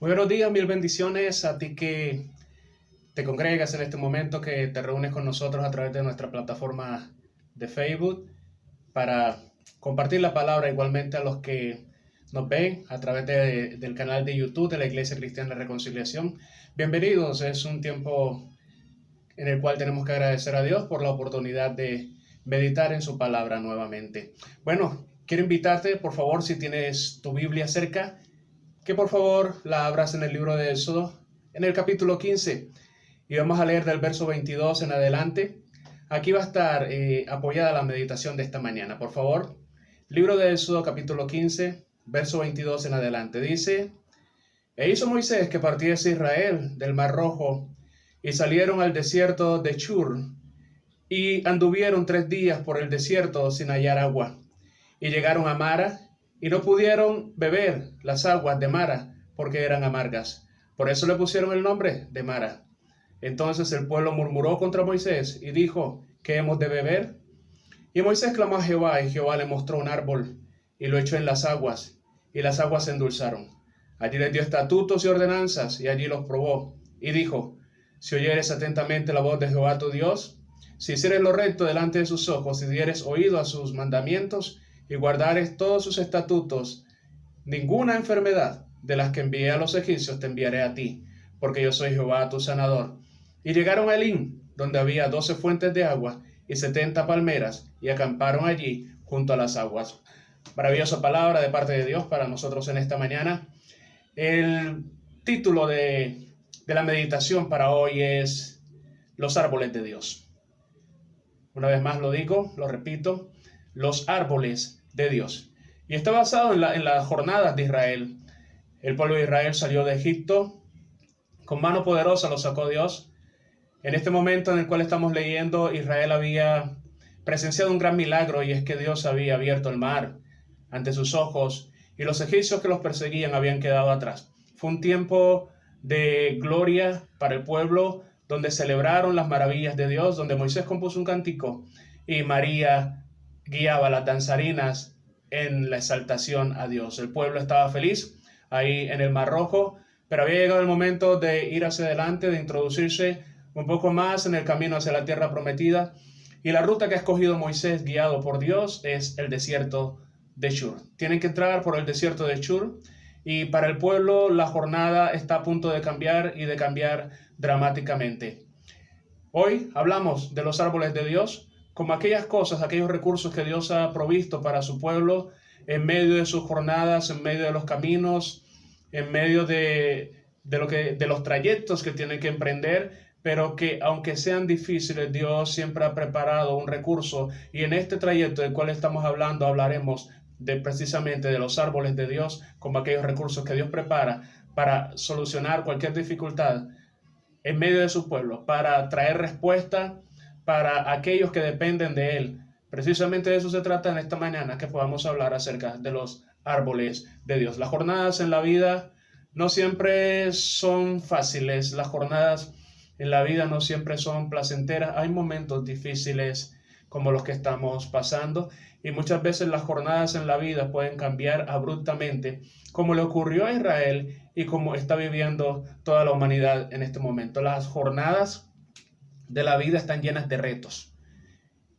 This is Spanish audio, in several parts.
Muy buenos días, mil bendiciones a ti que te congregas en este momento, que te reúnes con nosotros a través de nuestra plataforma de Facebook para compartir la palabra, igualmente a los que nos ven a través del canal de YouTube de la Iglesia Cristiana de Reconciliación. Bienvenidos, es un tiempo en el cual tenemos que agradecer a Dios por la oportunidad de meditar en su palabra nuevamente. Bueno, quiero invitarte, por favor, si tienes tu Biblia cerca, que por favor la abras en el libro de Éxodo, en el capítulo 15, y vamos a leer del verso 22 en adelante. Aquí va a estar apoyada la meditación de esta mañana. Por favor, libro de Éxodo, capítulo 15, verso 22 en adelante. Dice: E hizo Moisés que partiese Israel del Mar Rojo, y salieron al desierto de Shur, y anduvieron 3 días por el desierto sin hallar agua. Y llegaron a Mara, y no pudieron beber las aguas de Mara, porque eran amargas. Por eso le pusieron el nombre de Mara. Entonces el pueblo murmuró contra Moisés, y dijo: ¿Qué hemos de beber? Y Moisés clamó a Jehová, y Jehová le mostró un árbol, y lo echó en las aguas, y las aguas se endulzaron. Allí les dio estatutos y ordenanzas, y allí los probó. Y dijo: Si oyeres atentamente la voz de Jehová tu Dios, si hicieres lo recto delante de sus ojos, y dieres oído a sus mandamientos, y guardares todos sus estatutos, ninguna enfermedad de las que envié a los egipcios te enviaré a ti, porque yo soy Jehová tu sanador. Y llegaron a Elim, donde había 12 fuentes de agua y 70 palmeras, y acamparon allí junto a las aguas. Maravillosa palabra de parte de Dios para nosotros en esta mañana. El título de la meditación para hoy es Los árboles de Dios. Una vez más lo digo, lo repito, los árboles de Dios. Y está basado en las jornadas de Israel. El pueblo de Israel salió de Egipto, con mano poderosa lo sacó Dios. En este momento en el cual estamos leyendo, Israel había presenciado un gran milagro, y es que Dios había abierto el mar ante sus ojos, y los egipcios que los perseguían habían quedado atrás. Fue un tiempo de gloria para el pueblo, donde celebraron las maravillas de Dios, donde Moisés compuso un cántico y María guiaba las danzarinas en la exaltación a Dios. El pueblo estaba feliz ahí en el Mar Rojo, pero había llegado el momento de ir hacia adelante, de introducirse un poco más en el camino hacia la tierra prometida, y la ruta que ha escogido Moisés, guiado por Dios, es el desierto de Shur. Tienen que entrar por el desierto de Shur, y para el pueblo la jornada está a punto de cambiar, y de cambiar dramáticamente. Hoy hablamos de los árboles de Dios como aquellas cosas, aquellos recursos que Dios ha provisto para su pueblo en medio de sus jornadas, en medio de los caminos, en medio de los trayectos que tienen que emprender, pero que aunque sean difíciles, Dios siempre ha preparado un recurso, y en este trayecto del cual estamos hablando hablaremos precisamente de los árboles de Dios como aquellos recursos que Dios prepara para solucionar cualquier dificultad en medio de su pueblo, para traer respuesta para aquellos que dependen de Él. Precisamente de eso se trata en esta mañana, que podamos hablar acerca de los árboles de Dios. Las jornadas en la vida no siempre son fáciles, las jornadas en la vida no siempre son placenteras, hay momentos difíciles como los que estamos pasando, y muchas veces las jornadas en la vida pueden cambiar abruptamente, como le ocurrió a Israel y como está viviendo toda la humanidad en este momento. Las jornadas de la vida están llenas de retos,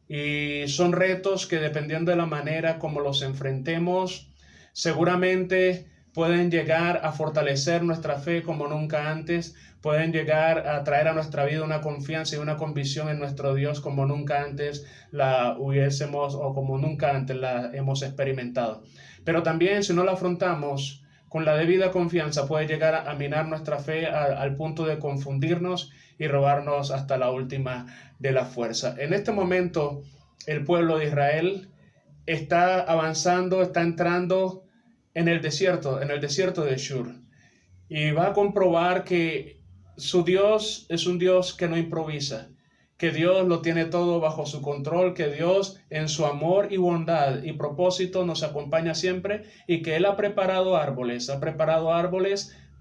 y son retos que, dependiendo de la manera como los enfrentemos, seguramente pueden llegar a fortalecer nuestra fe como nunca antes, pueden llegar a traer a nuestra vida una confianza y una convicción en nuestro Dios como nunca antes la hubiésemos, o como nunca antes la hemos experimentado. Pero también, si no la afrontamos con la debida confianza, puede llegar a minar nuestra fe al punto de confundirnos y robarnos hasta la última de la fuerza. En este momento, el pueblo de Israel está avanzando, está entrando en el desierto de Shur, y va a comprobar que su Dios es un Dios que no improvisa, que Dios lo tiene todo bajo su control, que Dios en su amor y bondad y propósito nos acompaña siempre, y que Él ha preparado árboles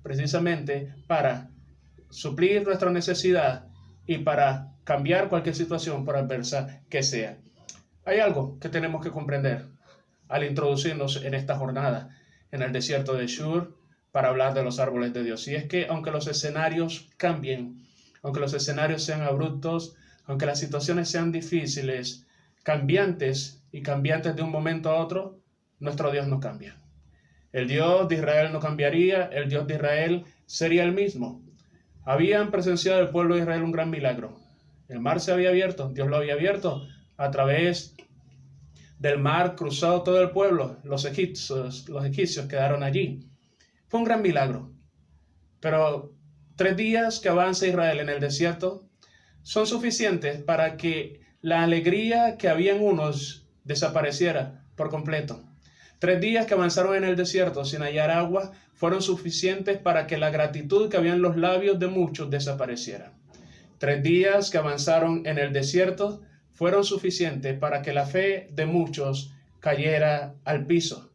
precisamente para suplir nuestra necesidad y para cambiar cualquier situación, por adversa que sea. Hay algo que tenemos que comprender al introducirnos en esta jornada en el desierto de Shur. para hablar de los árboles de Dios. Y es que aunque los escenarios cambien, aunque los escenarios sean abruptos, aunque las situaciones sean difíciles, cambiantes y cambiantes de un momento a otro, nuestro Dios no cambia. El Dios de Israel no cambiaría, el Dios de Israel sería el mismo. Habían presenciado el pueblo de Israel un gran milagro. El mar se había abierto, Dios lo había abierto a través del mar, cruzado todo el pueblo. Los egipcios quedaron allí. Fue un gran milagro. Pero 3 días que avanza Israel en el desierto son suficientes para que la alegría que había en unos desapareciera por completo. 3 días que avanzaron en el desierto sin hallar agua fueron suficientes para que la gratitud que había en los labios de muchos desapareciera. 3 días que avanzaron en el desierto fueron suficientes para que la fe de muchos cayera al piso.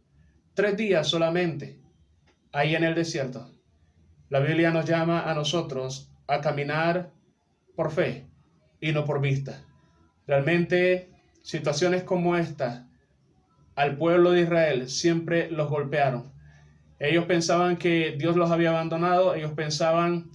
3 días solamente ahí en el desierto. La Biblia nos llama a nosotros a caminar por fe y no por vista. Realmente situaciones como esta al pueblo de Israel siempre los golpearon. Ellos pensaban que Dios los había abandonado, ellos pensaban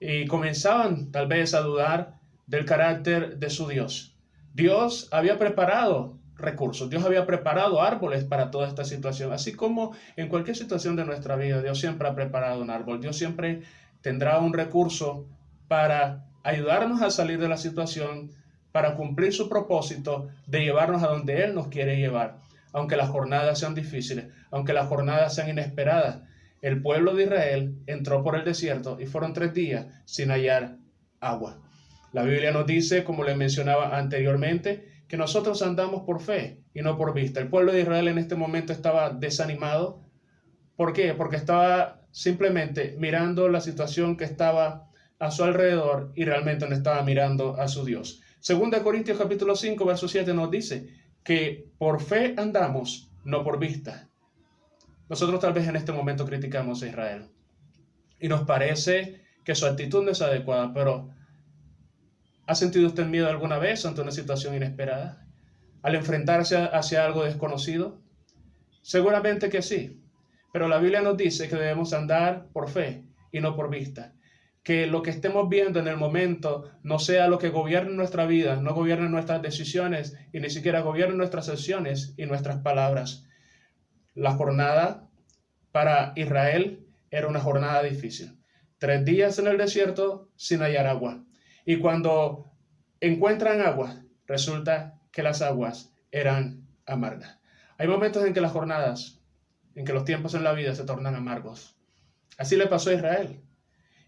y comenzaban tal vez a dudar del carácter de su Dios. Dios había preparado recursos, Dios había preparado árboles para toda esta situación, así como en cualquier situación de nuestra vida, Dios siempre ha preparado un árbol, Dios siempre tendrá un recurso para ayudarnos a salir de la situación, para cumplir su propósito de llevarnos a donde Él nos quiere llevar. Aunque las jornadas sean difíciles, aunque las jornadas sean inesperadas, el pueblo de Israel entró por el desierto y fueron 3 días sin hallar agua. La Biblia nos dice, como le mencionaba anteriormente, que nosotros andamos por fe y no por vista. El pueblo de Israel en este momento estaba desanimado. ¿Por qué? Porque estaba simplemente mirando la situación que estaba a su alrededor y realmente no estaba mirando a su Dios. Segunda de Corintios capítulo 5, verso 7 nos dice que por fe andamos, no por vista. Nosotros tal vez en este momento criticamos a Israel y nos parece que su actitud no es adecuada, pero ¿ha sentido usted miedo alguna vez ante una situación inesperada? ¿Al enfrentarse hacia algo desconocido? Seguramente que sí, pero la Biblia nos dice que debemos andar por fe y no por vista. Que lo que estemos viendo en el momento no sea lo que gobierne nuestra vida, no gobierne nuestras decisiones y ni siquiera gobierne nuestras acciones y nuestras palabras. La jornada para Israel era una jornada difícil. 3 días en el desierto sin hallar agua. Y cuando encuentran agua, resulta que las aguas eran amargas. Hay momentos en que las jornadas, en que los tiempos en la vida se tornan amargos. Así le pasó a Israel.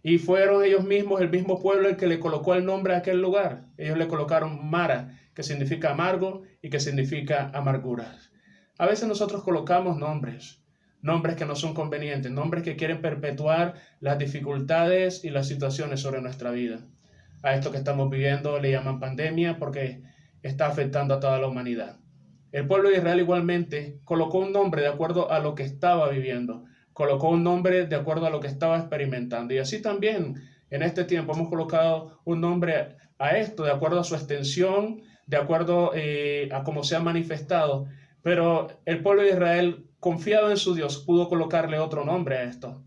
Y fueron ellos mismos, el mismo pueblo, el que le colocó el nombre a aquel lugar. Ellos le colocaron Mara, que significa amargo y que significa amargura. A veces nosotros colocamos nombres que no son convenientes, nombres que quieren perpetuar las dificultades y las situaciones sobre nuestra vida. A esto que estamos viviendo le llaman pandemia porque está afectando a toda la humanidad. El pueblo de Israel igualmente colocó un nombre de acuerdo a lo que estaba viviendo. Colocó un nombre de acuerdo a lo que estaba experimentando. Y así también en este tiempo hemos colocado un nombre a esto de acuerdo a su extensión, de acuerdo a cómo se ha manifestado. Pero el pueblo de Israel, confiado en su Dios, pudo colocarle otro nombre a esto.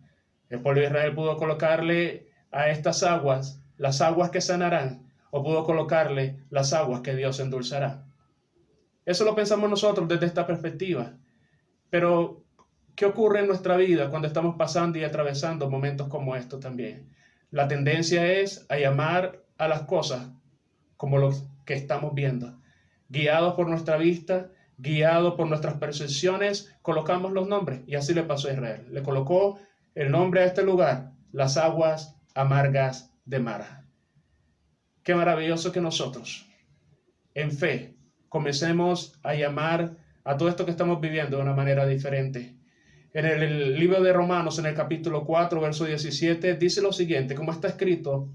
El pueblo de Israel pudo colocarle a estas aguas las aguas que sanarán, o pudo colocarle las aguas que Dios endulzará. Eso lo pensamos nosotros desde esta perspectiva. Pero ¿qué ocurre en nuestra vida cuando estamos pasando y atravesando momentos como estos también? La tendencia es a llamar a las cosas como lo que estamos viendo. Guiados por nuestra vista, guiados por nuestras percepciones, colocamos los nombres. Y así le pasó a Israel. Le colocó el nombre a este lugar, las aguas amargas de Mara. Qué maravilloso que nosotros, en fe, comencemos a llamar a todo esto que estamos viviendo de una manera diferente. En el libro de Romanos, en el capítulo 4, verso 17, dice lo siguiente, como está escrito,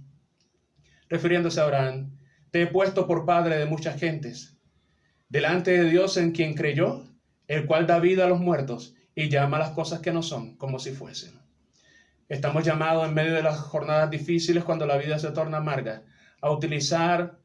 refiriéndose a Abraham: te he puesto por padre de muchas gentes, delante de Dios en quien creyó, el cual da vida a los muertos y llama a las cosas que no son como si fuesen. Estamos llamados en medio de las jornadas difíciles, cuando la vida se torna amarga, a utilizar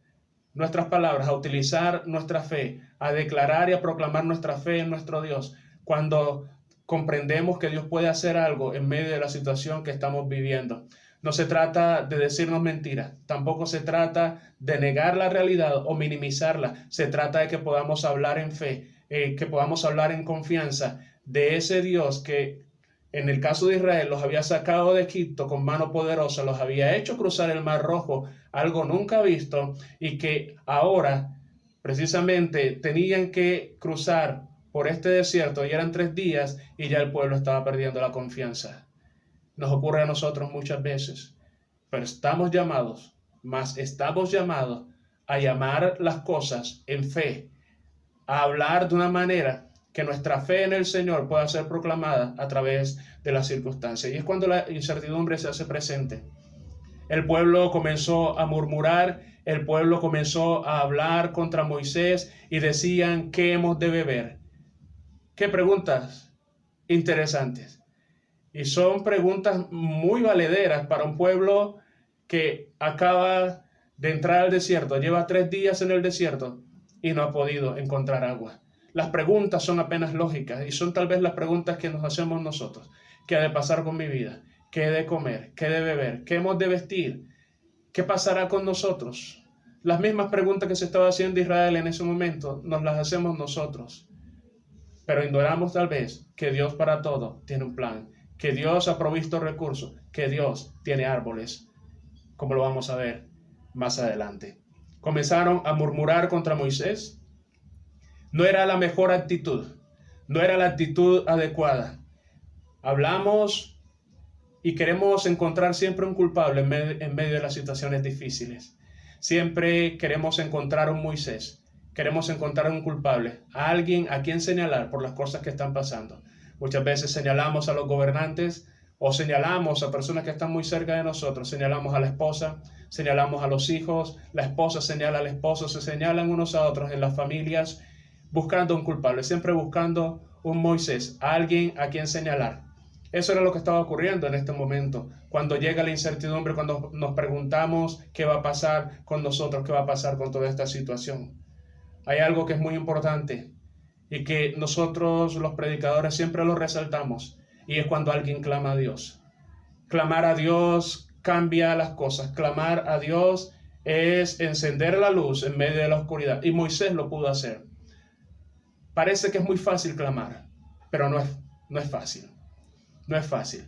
nuestras palabras, a utilizar nuestra fe, a declarar y a proclamar nuestra fe en nuestro Dios, cuando comprendemos que Dios puede hacer algo en medio de la situación que estamos viviendo. No se trata de decirnos mentiras, tampoco se trata de negar la realidad o minimizarla. Se trata de que podamos hablar en fe, que podamos hablar en confianza de ese Dios que en el caso de Israel los había sacado de Egipto con mano poderosa, los había hecho cruzar el Mar Rojo, algo nunca visto, y que ahora precisamente tenían que cruzar por este desierto y eran 3 días y ya el pueblo estaba perdiendo la confianza. Nos ocurre a nosotros muchas veces, pero estamos llamados a llamar las cosas en fe, a hablar de una manera que nuestra fe en el Señor pueda ser proclamada a través de las circunstancias. Y es cuando la incertidumbre se hace presente. El pueblo comenzó a murmurar, el pueblo comenzó a hablar contra Moisés y decían, ¿qué hemos de beber? ¿Qué preguntas interesantes? Y son preguntas muy valederas para un pueblo que acaba de entrar al desierto, lleva 3 días en el desierto y no ha podido encontrar agua. Las preguntas son apenas lógicas y son tal vez las preguntas que nos hacemos nosotros. ¿Qué ha de pasar con mi vida? ¿Qué he de comer? ¿Qué he de beber? ¿Qué hemos de vestir? ¿Qué pasará con nosotros? Las mismas preguntas que se estaba haciendo Israel en ese momento nos las hacemos nosotros. Pero ignoramos tal vez que Dios para todo tiene un plan, que Dios ha provisto recursos, que Dios tiene árboles, como lo vamos a ver más adelante. Comenzaron a murmurar contra Moisés. No era la mejor actitud, no era la actitud adecuada. Hablamos y queremos encontrar siempre un culpable en medio de las situaciones difíciles. Siempre queremos encontrar un Moisés, queremos encontrar un culpable, a alguien a quien señalar por las cosas que están pasando. Muchas veces señalamos a los gobernantes o señalamos a personas que están muy cerca de nosotros, señalamos a la esposa, señalamos a los hijos, la esposa señala al esposo, se señalan unos a otros en las familias, buscando un culpable, siempre buscando un Moisés, a alguien a quien señalar. Eso era lo que estaba ocurriendo en este momento. Cuando llega la incertidumbre, cuando nos preguntamos qué va a pasar con nosotros, qué va a pasar con toda esta situación. Hay algo que es muy importante y que nosotros los predicadores siempre lo resaltamos, y es cuando alguien clama a Dios. Clamar a Dios cambia las cosas. Clamar a Dios es encender la luz en medio de la oscuridad, y Moisés lo pudo hacer. Parece que es muy fácil clamar, pero no es fácil. No es fácil.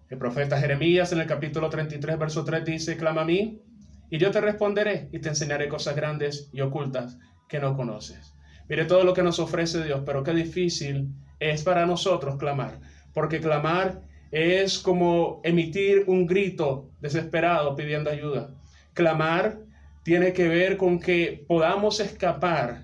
El profeta Jeremías en el capítulo 33, verso 3 dice, clama a mí y yo te responderé y te enseñaré cosas grandes y ocultas que no conoces. Mire todo lo que nos ofrece Dios, pero qué difícil es para nosotros clamar, porque clamar es como emitir un grito desesperado pidiendo ayuda. Clamar tiene que ver con que podamos escapar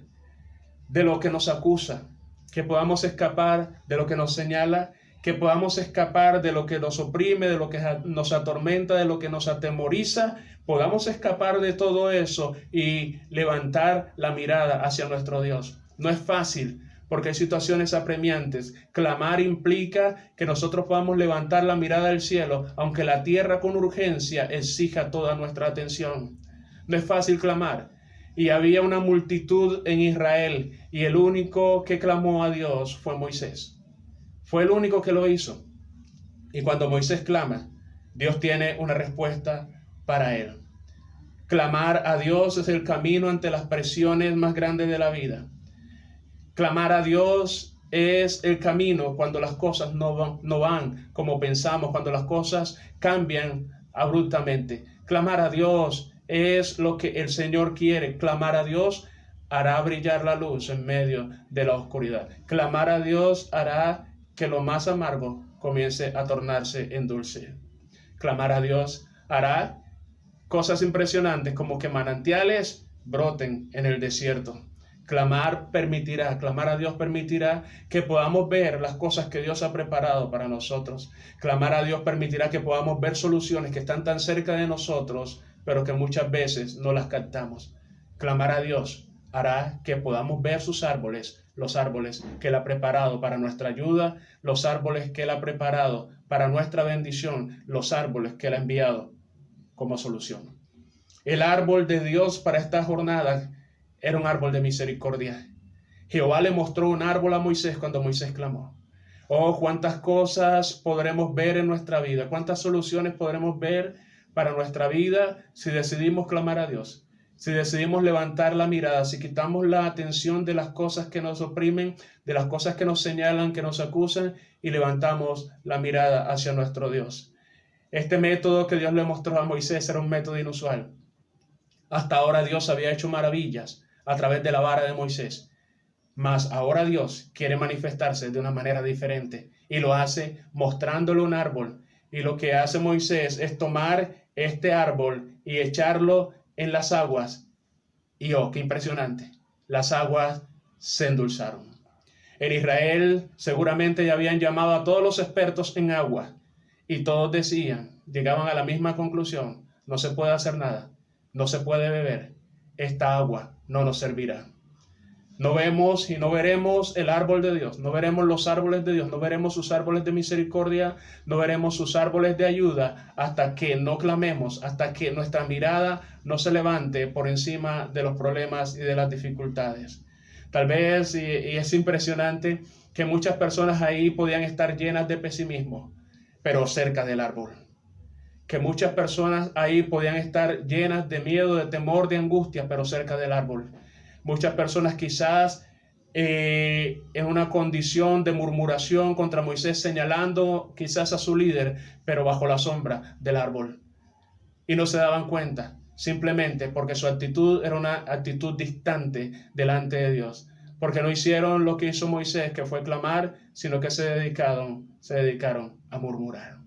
de lo que nos acusa, que podamos escapar de lo que nos señala, que podamos escapar de lo que nos oprime, de lo que nos atormenta, de lo que nos atemoriza, podamos escapar de todo eso y levantar la mirada hacia nuestro Dios. No es fácil, porque hay situaciones apremiantes. Clamar implica que nosotros podamos levantar la mirada al cielo, aunque la tierra con urgencia exija toda nuestra atención. No es fácil clamar. Y había una multitud en Israel, y el único que clamó a Dios fue Moisés. Fue el único que lo hizo. Y cuando Moisés clama, Dios tiene una respuesta para él. Clamar a Dios es el camino ante las presiones más grandes de la vida. Clamar a Dios es el camino cuando las cosas no van como pensamos, cuando las cosas cambian abruptamente. Clamar a Dios es lo que el Señor quiere. Clamar a Dios hará brillar la luz en medio de la oscuridad. Clamar a Dios hará que lo más amargo comience a tornarse en dulce. Clamar a Dios hará cosas impresionantes como que manantiales broten en el desierto. Clamar a Dios permitirá que podamos ver las cosas que Dios ha preparado para nosotros. Clamar a Dios permitirá que podamos ver soluciones que están tan cerca de nosotros, pero que muchas veces no las captamos. Clamar a Dios hará que podamos ver sus árboles, los árboles que Él ha preparado para nuestra ayuda, los árboles que Él ha preparado para nuestra bendición, los árboles que Él ha enviado como solución. El árbol de Dios para esta jornada era un árbol de misericordia. Jehová le mostró un árbol a Moisés cuando Moisés clamó. Oh, cuántas cosas podremos ver en nuestra vida, cuántas soluciones podremos ver para nuestra vida si decidimos clamar a Dios, si decidimos levantar la mirada, si quitamos la atención de las cosas que nos oprimen, de las cosas que nos señalan, que nos acusan, y levantamos la mirada hacia nuestro Dios. Este método que Dios le mostró a Moisés era un método inusual. Hasta ahora Dios había hecho maravillas a través de la vara de Moisés. Mas ahora Dios quiere manifestarse de una manera diferente y lo hace mostrándole un árbol. Y lo que hace Moisés es tomar este árbol y echarlo en las aguas. Y oh, qué impresionante. Las aguas se endulzaron. En Israel seguramente ya habían llamado a todos los expertos en agua y todos llegaban a la misma conclusión: no se puede hacer nada, no se puede beber, esta agua no nos servirá. No vemos y no veremos el árbol de Dios, no veremos los árboles de Dios, no veremos sus árboles de misericordia, no veremos sus árboles de ayuda hasta que no clamemos, hasta que nuestra mirada no se levante por encima de los problemas y de las dificultades. Tal vez, y es impresionante, que muchas personas ahí podían estar llenas de pesimismo, pero cerca del árbol. Que muchas personas ahí podían estar llenas de miedo, de temor, de angustia, pero cerca del árbol. Muchas personas quizás en una condición de murmuración contra Moisés, señalando quizás a su líder, pero bajo la sombra del árbol. Y no se daban cuenta, simplemente porque su actitud era una actitud distante delante de Dios. Porque no hicieron lo que hizo Moisés, que fue clamar, sino que se dedicaron a murmurar.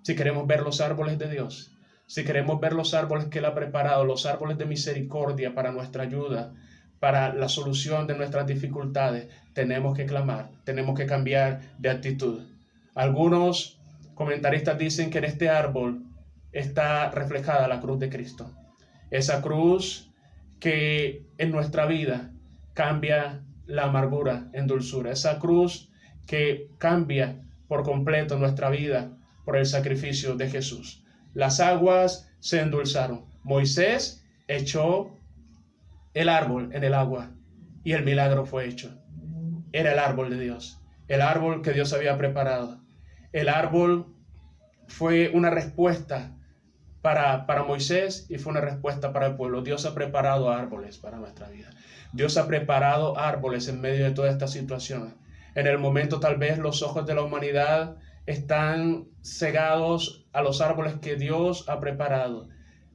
Si queremos ver los árboles de Dios, si queremos ver los árboles que Él ha preparado, los árboles de misericordia para nuestra ayuda, para la solución de nuestras dificultades, tenemos que clamar, tenemos que cambiar de actitud. Algunos comentaristas dicen que en este árbol está reflejada la cruz de Cristo. Esa cruz que en nuestra vida cambia la amargura en dulzura. Esa cruz que cambia por completo nuestra vida por el sacrificio de Jesús. Las aguas se endulzaron. Moisés echó el árbol en el agua y el milagro fue hecho. Era el árbol de Dios, el árbol que Dios había preparado. El árbol fue una respuesta para Moisés y fue una respuesta para el pueblo. Dios ha preparado árboles para nuestra vida. Dios ha preparado árboles en medio de toda esta situación. En el momento tal vez los ojos de la humanidad están cegados a los árboles que Dios ha preparado.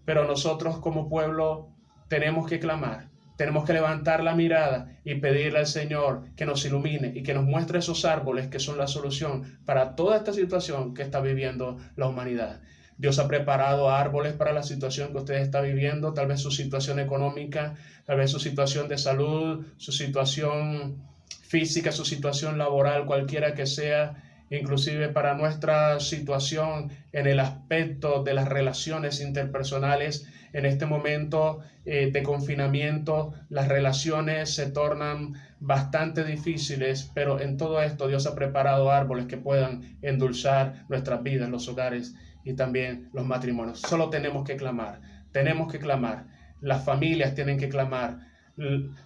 Pero nosotros como pueblo tenemos que clamar, tenemos que levantar la mirada y pedirle al Señor que nos ilumine y que nos muestre esos árboles que son la solución para toda esta situación que está viviendo la humanidad. Dios ha preparado árboles para la situación que usted está viviendo, tal vez su situación económica, tal vez su situación de salud, su situación física, su situación laboral, cualquiera que sea, inclusive para nuestra situación en el aspecto de las relaciones interpersonales. En este momento de confinamiento, las relaciones se tornan bastante difíciles, pero en todo esto Dios ha preparado árboles que puedan endulzar nuestras vidas, los hogares y también los matrimonios. Solo tenemos que clamar, las familias tienen que clamar,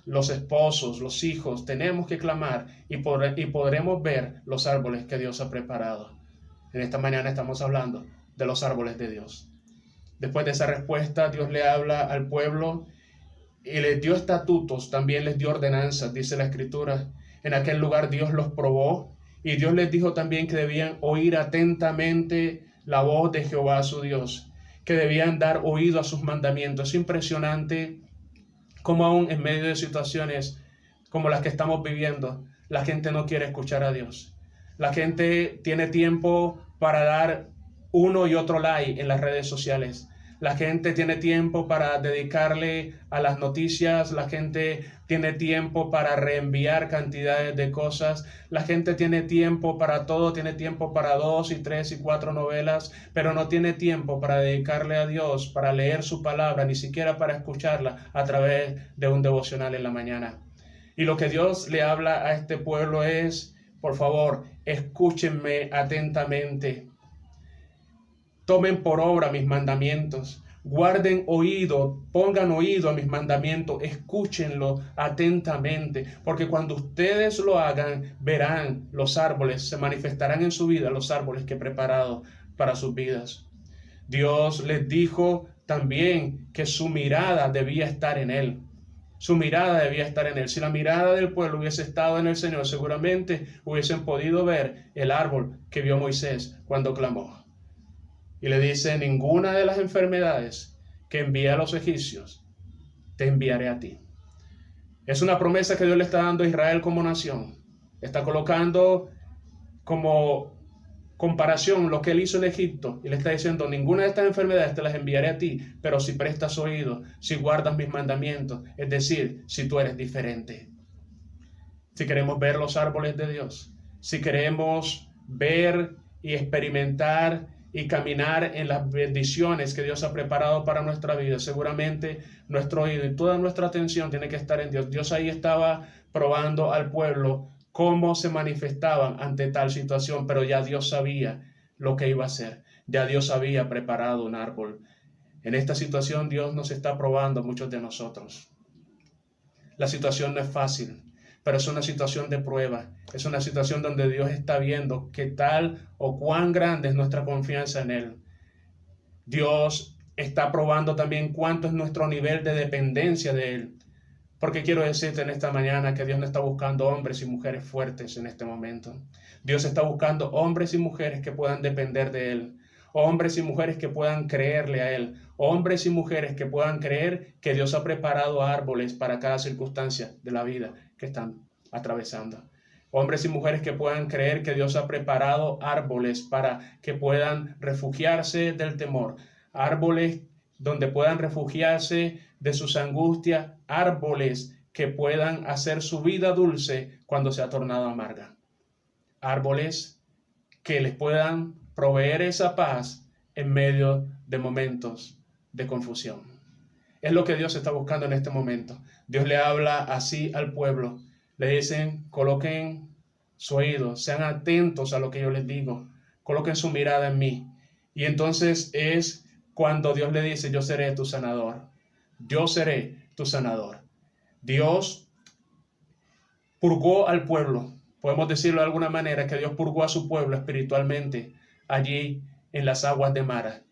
los esposos, los hijos, tenemos que clamar y podremos ver los árboles que Dios ha preparado. En esta mañana estamos hablando de los árboles de Dios. Después de esa respuesta, Dios le habla al pueblo y les dio estatutos, también les dio ordenanzas, dice la Escritura. En aquel lugar Dios los probó y Dios les dijo también que debían oír atentamente la voz de Jehová su Dios, que debían dar oído a sus mandamientos. Es impresionante cómo aún en medio de situaciones como las que estamos viviendo, la gente no quiere escuchar a Dios. La gente tiene tiempo para dar uno y otro like en las redes sociales. La gente tiene tiempo para dedicarle a las noticias, la gente tiene tiempo para reenviar cantidades de cosas, la gente tiene tiempo para todo, tiene tiempo para 2 y 3 y 4 novelas, pero no tiene tiempo para dedicarle a Dios, para leer su palabra, ni siquiera para escucharla a través de un devocional en la mañana. Y lo que Dios le habla a este pueblo es, por favor, escúchenme atentamente. Tomen por obra mis mandamientos, guarden oído, pongan oído a mis mandamientos, escúchenlo atentamente, porque cuando ustedes lo hagan, verán los árboles, se manifestarán en su vida los árboles que he preparado para sus vidas. Dios les dijo también que su mirada debía estar en Él. Su mirada debía estar en Él. Si la mirada del pueblo hubiese estado en el Señor, seguramente hubiesen podido ver el árbol que vio Moisés cuando clamó. Y le dice, ninguna de las enfermedades que envié a los egipcios, te enviaré a ti. Es una promesa que Dios le está dando a Israel como nación. Está colocando como comparación lo que él hizo en Egipto y le está diciendo, ninguna de estas enfermedades te las enviaré a ti, pero si prestas oído, si guardas mis mandamientos, es decir, si tú eres diferente. Si queremos ver los árboles de Dios, si queremos ver y experimentar y caminar en las bendiciones que Dios ha preparado para nuestra vida, seguramente nuestro oído y toda nuestra atención tiene que estar en Dios. Dios ahí estaba probando al pueblo cómo se manifestaban ante tal situación, pero ya Dios sabía lo que iba a hacer. Ya Dios había preparado un árbol. En esta situación Dios nos está probando a muchos de nosotros. La situación no es fácil, pero es una situación de prueba. Es una situación donde Dios está viendo qué tal o cuán grande es nuestra confianza en Él. Dios está probando también cuánto es nuestro nivel de dependencia de Él. Porque quiero decirte en esta mañana que Dios no está buscando hombres y mujeres fuertes en este momento. Dios está buscando hombres y mujeres que puedan depender de Él. Hombres y mujeres que puedan creerle a Él. Hombres y mujeres que puedan creer que Dios ha preparado árboles para cada circunstancia de la vida que están atravesando. Hombres y mujeres que puedan creer que Dios ha preparado árboles para que puedan refugiarse del temor. Árboles donde puedan refugiarse de sus angustias, árboles que puedan hacer su vida dulce cuando se ha tornado amarga. Árboles que les puedan proveer esa paz en medio de momentos de confusión. Es lo que Dios está buscando en este momento. Dios le habla así al pueblo. Le dicen, coloquen su oído, sean atentos a lo que yo les digo, coloquen su mirada en mí. Y entonces es cuando Dios le dice, yo seré tu sanador. Yo seré tu sanador. Dios purgó al pueblo. Podemos decirlo de alguna manera que Dios purgó a su pueblo espiritualmente allí en las aguas de Mara.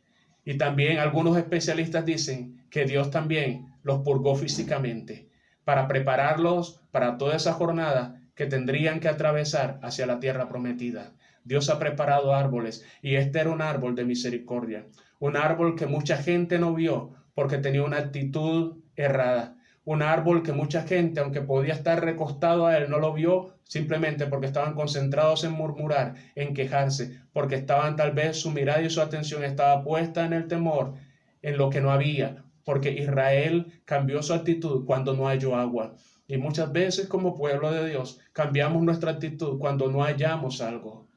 Y también algunos especialistas dicen que Dios también los purgó físicamente para prepararlos para toda esa jornada que tendrían que atravesar hacia la tierra prometida. Dios ha preparado árboles y este era un árbol de misericordia. Un árbol que mucha gente no vio porque tenía una actitud errada. Un árbol que mucha gente, aunque podía estar recostado a él, no lo vio simplemente porque estaban concentrados en murmurar, en quejarse, porque estaban tal vez su mirada y su atención estaba puesta en el temor, en lo que no había, porque Israel cambió su actitud cuando no halló agua. Y muchas veces como pueblo de Dios cambiamos nuestra actitud cuando no hallamos algo,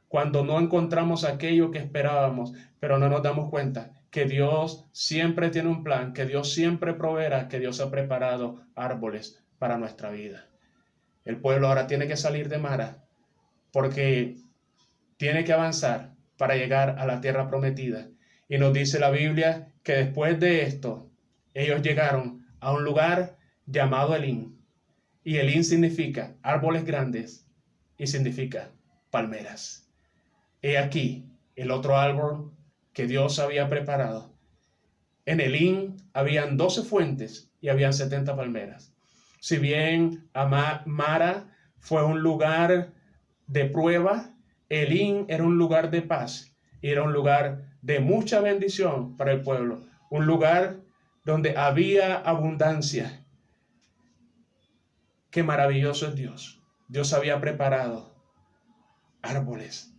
cuando no encontramos aquello que esperábamos, pero no nos damos cuenta que Dios siempre tiene un plan, que Dios siempre proveerá, que Dios ha preparado árboles para nuestra vida. El pueblo ahora tiene que salir de Mara porque tiene que avanzar para llegar a la tierra prometida. Y nos dice la Biblia que después de esto, ellos llegaron a un lugar llamado Elín. Y Elín significa árboles grandes y significa palmeras. He aquí el otro árbol que Dios había preparado. En Elín habían 12 fuentes y habían 70 palmeras. Si bien Mara fue un lugar de prueba, Elín era un lugar de paz y era un lugar de mucha bendición para el pueblo. Un lugar donde había abundancia. Qué maravilloso es Dios. Dios había preparado árboles.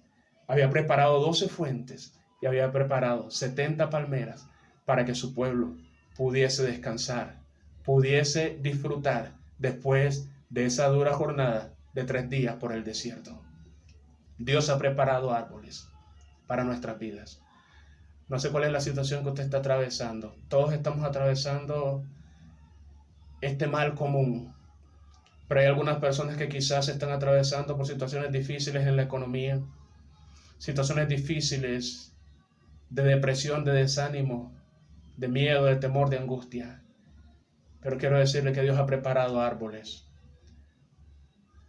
Había preparado 12 fuentes y había preparado 70 palmeras para que su pueblo pudiese descansar, pudiese disfrutar después de esa dura jornada de 3 días por el desierto. Dios ha preparado árboles para nuestras vidas. No sé cuál es la situación que usted está atravesando. Todos estamos atravesando este mal común, pero hay algunas personas que quizás están atravesando por situaciones difíciles en la economía, situaciones difíciles de depresión, de desánimo, de miedo, de temor, de angustia. Pero quiero decirle que Dios ha preparado árboles.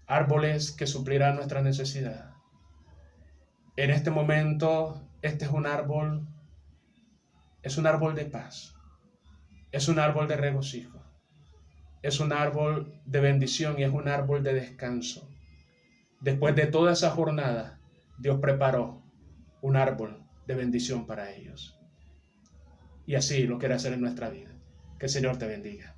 Árboles que suplirán nuestra necesidad. En este momento, este es un árbol de paz. Es un árbol de regocijo. Es un árbol de bendición y es un árbol de descanso. Después de toda esa jornada, Dios preparó un árbol de bendición para ellos. Y así lo quiere hacer en nuestra vida. Que el Señor te bendiga.